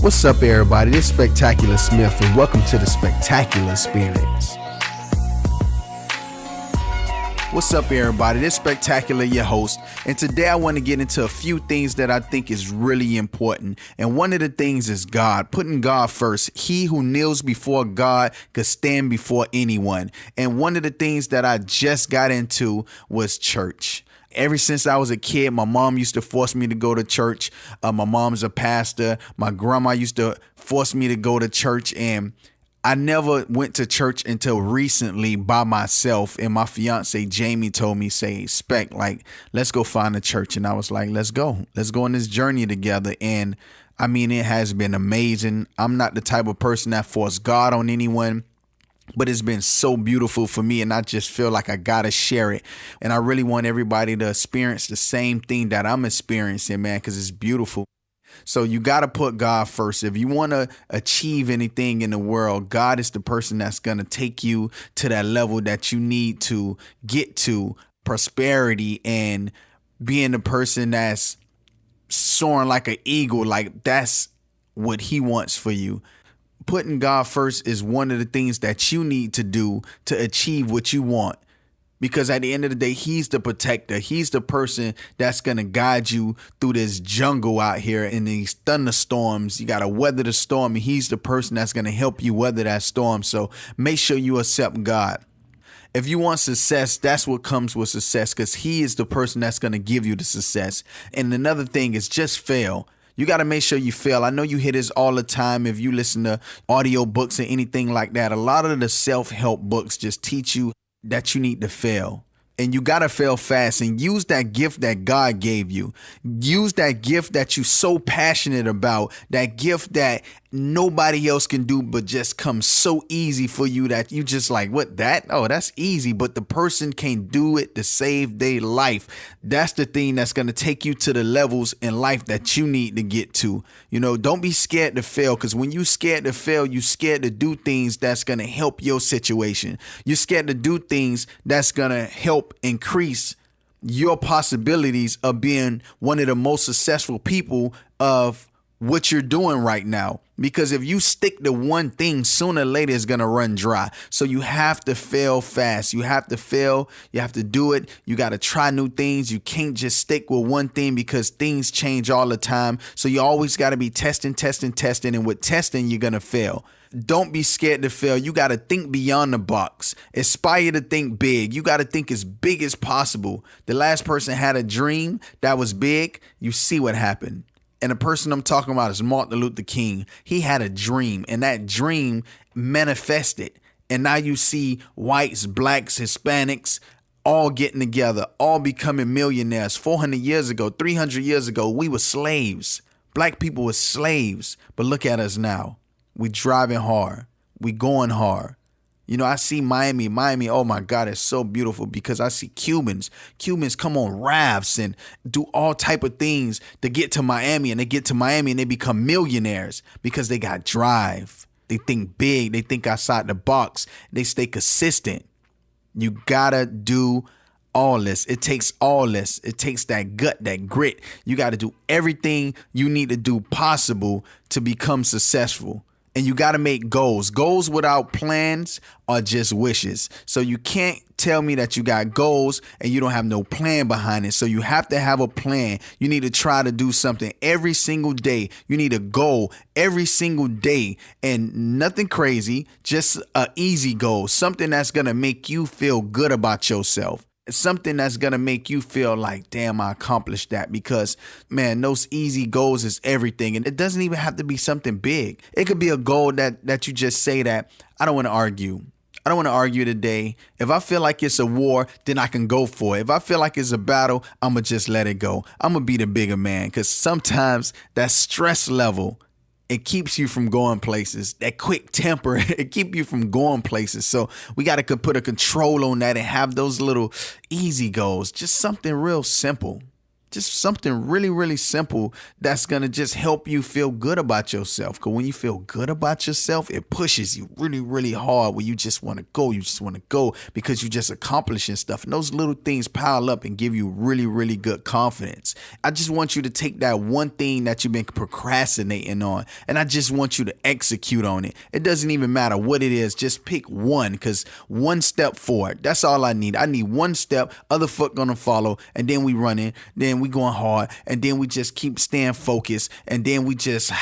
What's up, everybody? This is Spectacular Smith, and welcome to the Spectacular Experience. What's up, everybody? This is Spectacular, your host, and today I want to get into a few things that I think is really important. And one of the things is God, putting God first. He who kneels before God could stand before anyone. And one of the things that I just got into was church. Ever since I was a kid, my mom used to force me to go to church. My mom's a pastor. My grandma used to force me to go to church, and I never went to church until recently by myself. And my fiance Jamie told me, Spec, let's go find a church. And I was like, let's go on this journey together. And I mean, it has been amazing. I'm not the type of person that force God on anyone, but it's been so beautiful for me, and I just feel like I gotta share it. And I really want everybody to experience the same thing that I'm experiencing, man, because it's beautiful. So you gotta put God first. If you want to achieve anything in the world, God is the person that's gonna take you to that level that you need to get to, prosperity and being the person that's soaring like an eagle. Like, that's what he wants for you. Putting God first is one of the things that you need to do to achieve what you want. Because at the end of the day, he's the protector. He's the person that's going to guide you through this jungle out here in these thunderstorms. You got to weather the storm, and he's the person that's going to help you weather that storm. So make sure you accept God. If you want success, that's what comes with success, because he is the person that's going to give you the success. And another thing is just fail. You got to make sure you fail. I know you hear this all the time if you listen to audio books or anything like that. A lot of the self-help books just teach you that you need to fail. And you got to fail fast and use that gift that God gave you. Use that gift that you're so passionate about, that gift that nobody else can do but just comes so easy for you that you just like, what, that? Oh, that's easy. But the person can do it to save their life. That's the thing that's going to take you to the levels in life that you need to get to. You know, don't be scared to fail, because when you scared to fail, you scared to do things that's going to help your situation. You're scared to do things that's going to help increase your possibilities of being one of the most successful people of what you're doing right now. Because if you stick to one thing, sooner or later it's going to run dry. So you have to fail fast. You have to fail. You have to do it. You got to try new things. You can't just stick with one thing, because things change all the time. So you always got to be testing. And with testing, you're going to fail. Don't be scared to fail. You got to think beyond the box. Aspire to think big. You got to think as big as possible. The last person had a dream that was big. You see what happened. And the person I'm talking about is Martin Luther King. He had a dream, and that dream manifested. And now you see whites, blacks, Hispanics all getting together, all becoming millionaires. 400 years ago, 300 years ago, we were slaves. Black people were slaves. But look at us now. We driving hard. We going hard. You know, I see Miami, oh my God, it's so beautiful, because I see Cubans come on rafts and do all type of things to get to Miami, and they get to Miami and they become millionaires because they got drive. They think big. They think outside the box. They stay consistent. You gotta do all this. It takes all this. It takes that gut, that grit. You got to do everything you need to do possible to become successful. And you got to make goals. Goals without plans are just wishes. So you can't tell me that you got goals and you don't have no plan behind it. So you have to have a plan. You need to try to do something every single day. You need a goal every single day, and nothing crazy, just an easy goal, something that's going to make you feel good about yourself. It's something that's going to make you feel like, damn, I accomplished that. Because, man, those easy goals is everything. And it doesn't even have to be something big. It could be a goal that you just say that I don't want to argue. I don't want to argue today. If I feel like it's a war, then I can go for it. If I feel like it's a battle, I'm going to just let it go. I'm going to be the bigger man, because sometimes that stress level, it keeps you from going places. That quick temper, it keeps you from going places. So we got to put a control on that and have those little easy goals. Just something real simple. Just something really, really simple that's going to just help you feel good about yourself. Because when you feel good about yourself, it pushes you really, really hard where you just want to go. You just want to go because you just accomplishing stuff. And those little things pile up and give you really, really good confidence. I just want you to take that one thing that you've been procrastinating on, and I just want you to execute on it. It doesn't even matter what it is. Just pick one, because one step forward, that's all I need. I need one step, other foot gonna follow, and then we running, then we going hard, and then we just keep staying focused, and then we just,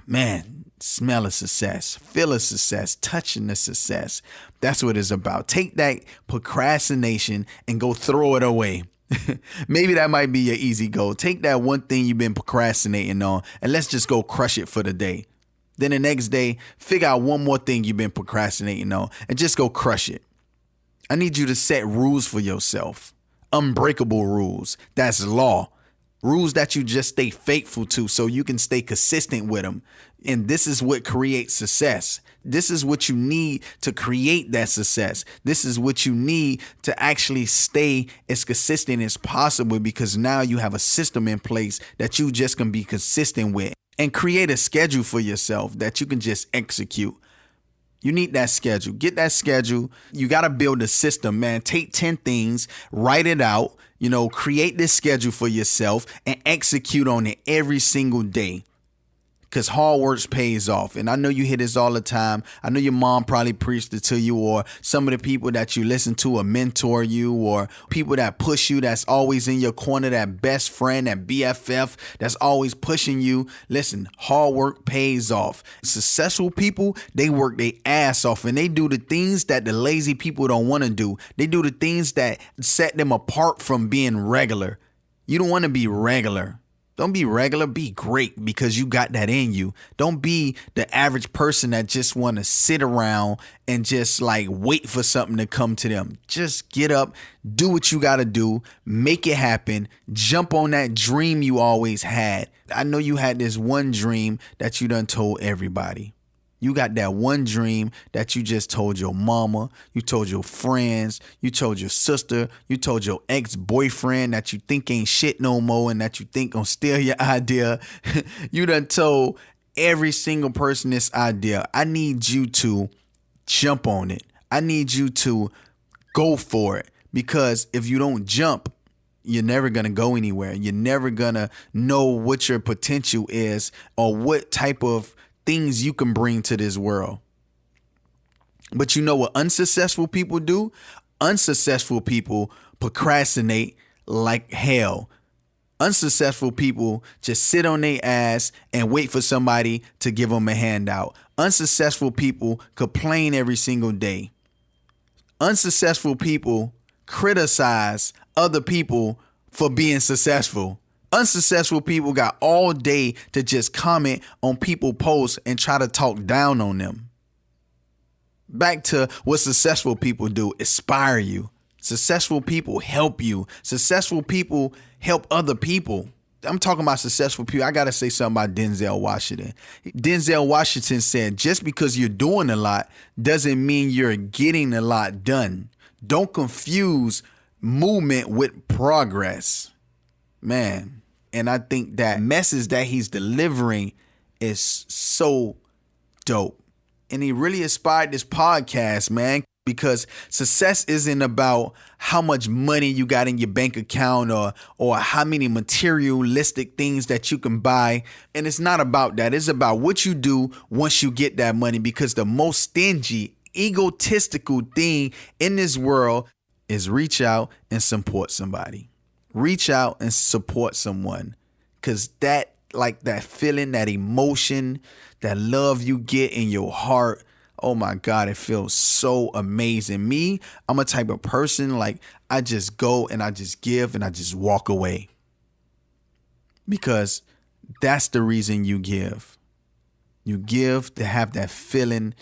man, smell a success, feel a success, touching the success. That's what it's about. Take that procrastination and go throw it away. Maybe that might be your easy goal. Take that one thing you've been procrastinating on and let's just go crush it for the day. Then the next day, figure out one more thing you've been procrastinating on and just go crush it. I need you to set rules for yourself. Unbreakable rules. That's law. Rules that you just stay faithful to so you can stay consistent with them. And this is what creates success. This is what you need to create that success. This is what you need to actually stay as consistent as possible, because now you have a system in place that you just can be consistent with, and create a schedule for yourself that you can just execute. You need that schedule. Get that schedule. You got to build a system, man. Take 10 things, write it out, create this schedule for yourself and execute on it every single day. Because hard work pays off. And I know you hear this all the time. I know your mom probably preached it to you, or some of the people that you listen to or mentor you, or people that push you, that's always in your corner, that best friend, that BFF that's always pushing you. Listen, hard work pays off. Successful people, they work their ass off, and they do the things that the lazy people don't want to do. They do the things that set them apart from being regular. You don't want to be regular. Don't be regular, be great, because you got that in you. Don't be the average person that just want to sit around and just wait for something to come to them. Just get up, do what you got to do, make it happen, jump on that dream you always had. I know you had this one dream that you done told everybody. You got that one dream that you just told your mama, you told your friends, you told your sister, you told your ex-boyfriend that you think ain't shit no more and that you think gonna steal your idea. You done told every single person this idea. I need you to jump on it. I need you to go for it, because if you don't jump, you're never going to go anywhere. You're never going to know what your potential is or what type of things you can bring to this world. But you know what unsuccessful people do? Unsuccessful people procrastinate like hell. Unsuccessful people just sit on their ass and wait for somebody to give them a handout. Unsuccessful people complain every single day. Unsuccessful people criticize other people for being successful. Unsuccessful people got all day to just comment on people posts and try to talk down on them. Back to what successful people do: inspire you. Successful people help you. Successful people help other people. I'm talking about successful people. I got to say something about Denzel Washington. Denzel Washington said, just because you're doing a lot doesn't mean you're getting a lot done. Don't confuse movement with progress. Man. And I think that message that he's delivering is so dope. And he really inspired this podcast, man, because success isn't about how much money you got in your bank account or how many materialistic things that you can buy. And it's not about that. It's about what you do once you get that money, because the most stingy, egotistical thing in this world is reach out and support somebody. Reach out and support someone, because that feeling, that emotion, that love you get in your heart, oh my God, it feels so amazing. Me, I'm a type of person, I just go and I just give and I just walk away, because that's the reason you give. You give to have that feeling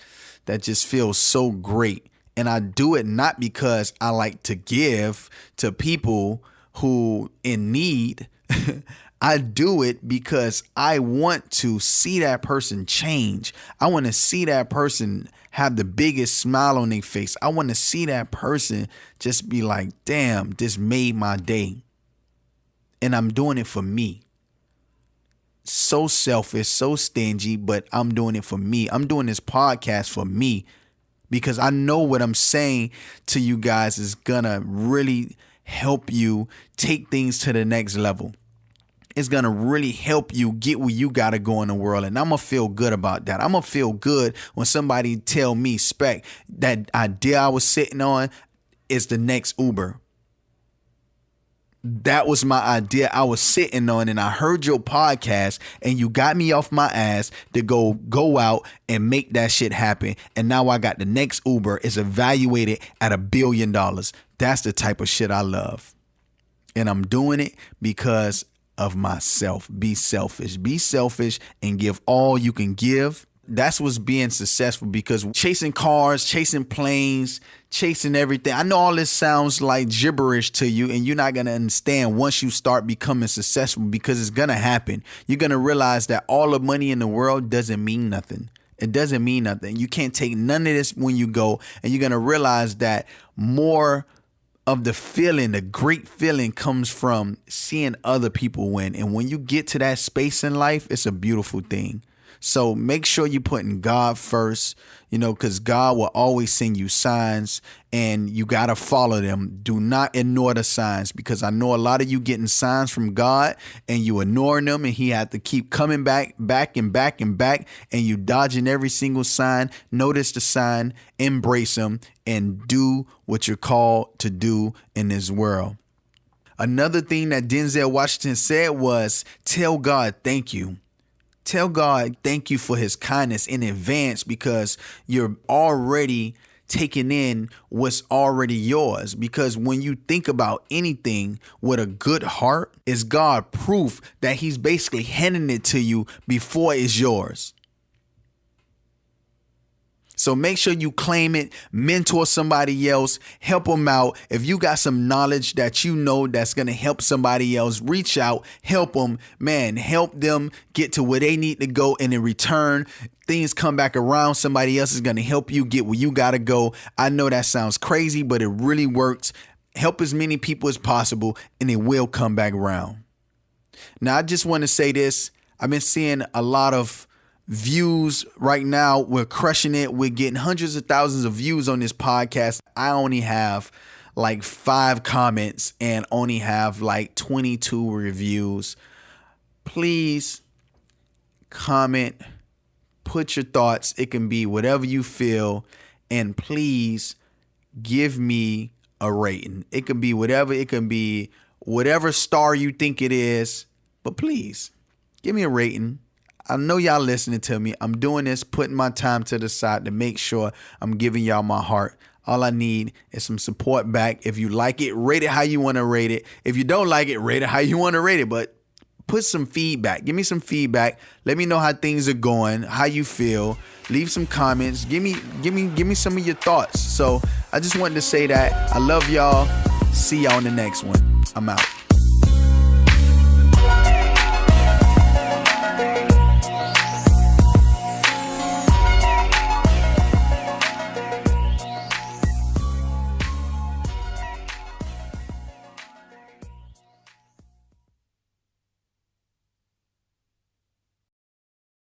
that just feels so great. And I do it not because I like to give to people who in need. I do it because I want to see that person change. I want to see that person have the biggest smile on their face. I want to see that person just be like, damn, this made my day. And I'm doing it for me. So selfish, so stingy, but I'm doing it for me. I'm doing this podcast for me because I know what I'm saying to you guys is gonna really help you take things to the next level. It's gonna really help you get where you gotta go in the world, and I'm gonna feel good about that. I'm gonna feel good when somebody tell me, Spec, that idea I was sitting on is the next Uber. That was my idea I was sitting on, and I heard your podcast and you got me off my ass to go out and make that shit happen. And now I got the next Uber is evaluated at $1 billion. That's the type of shit I love. And I'm doing it because of myself. Be selfish and give all you can give. That's what's being successful, because chasing cars, chasing planes, chasing everything. I know all this sounds like gibberish to you, and you're not going to understand once you start becoming successful, because it's going to happen. You're going to realize that all the money in the world doesn't mean nothing. It doesn't mean nothing. You can't take none of this when you go, and you're going to realize that more of the feeling, the great feeling, comes from seeing other people win. And when you get to that space in life, it's a beautiful thing. So make sure you're putting God first, because God will always send you signs, and you got to follow them. Do not ignore the signs, because I know a lot of you getting signs from God and you ignoring them, and he had to keep coming back, and you dodging every single sign. Notice the sign, embrace them, and do what you're called to do in this world. Another thing that Denzel Washington said was, tell God thank you. Tell God thank you for his kindness in advance, because you're already taking in what's already yours. Because when you think about anything with a good heart, is God proof that he's basically handing it to you before it's yours. So make sure you claim it, mentor somebody else, help them out. If you got some knowledge that you know that's going to help somebody else, reach out, help them, man, help them get to where they need to go. And in return, things come back around. Somebody else is going to help you get where you got to go. I know that sounds crazy, but it really works. Help as many people as possible, and it will come back around. Now, I just want to say this. I've been seeing a lot of views right now. We're crushing it. We're getting hundreds of thousands of views on this podcast. I only have like 5 comments and only have like 22 reviews. Please comment, put your thoughts. It can be whatever you feel, and please give me a rating. It can be whatever. It can be whatever star you think it is, but please give me a rating. I know y'all listening to me. I'm doing this, putting my time to the side to make sure I'm giving y'all my heart. All I need is some support back. If you like it, rate it how you want to rate it. If you don't like it, rate it how you want to rate it. But put some feedback. Give me some feedback. Let me know how things are going, how you feel. Leave some comments. Give me some of your thoughts. So I just wanted to say that. I love y'all. See y'all on the next one. I'm out.